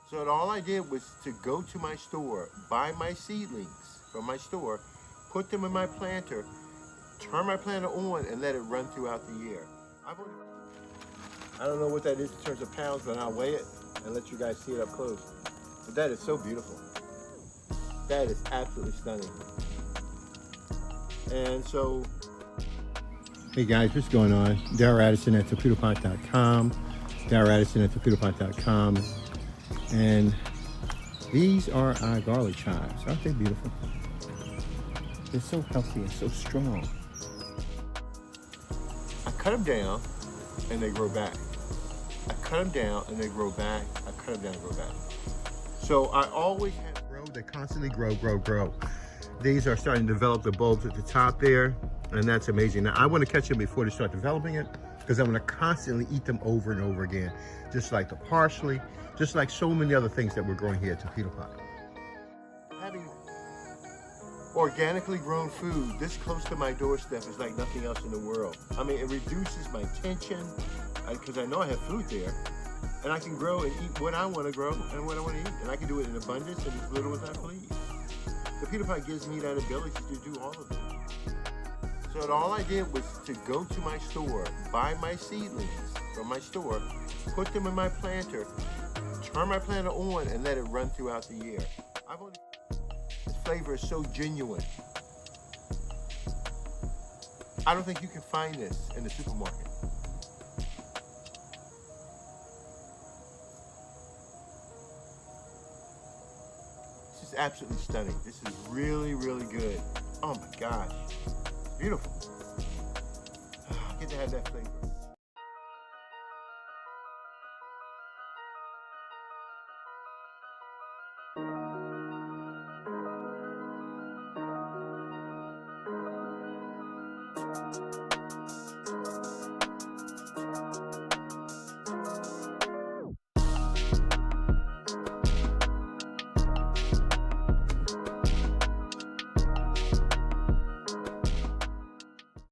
So all I did was to go to my store, buy my seedlings from my store, put them in my planter, turn my planter on, and let it run throughout the year. I've only, I don't know what that is in terms of pounds, but I'll weigh it and let you guys see it up close. But that is so beautiful. That is absolutely stunning. And so, hey guys, what's going on? Darryl Addison at torpedopont.com. Darryl Addison at torpedopont.com. And these are our garlic chives. Aren't they beautiful? They're so healthy and so strong. I cut them down and they grow back. I cut them down and they grow back. I cut them down and grow back. So I always have grow. They constantly grow. These are starting to develop the bulbs at the top there, and that's amazing. Now I want to catch them before they start developing it, because I'm going to constantly eat them over and over again, just like the parsley, just like so many other things that we're growing here at Torpedo Pot. Having organically grown food this close to my doorstep is like nothing else in the world. I mean, it reduces my tension, because I know I have food there, and I can grow and eat what I want to grow and what I want to eat, and I can do it in abundance and as little as I please. Torpedo Pot gives me that ability to do all of it. So all I did was to go to my store, buy my seedlings from my store, put them in my planter, turn my planter on, and let it run throughout the year. This flavor is so genuine. I don't think you can find this in the supermarket. This is absolutely stunning. This is really, really good. Oh my gosh. It's beautiful. I get to have that flavor.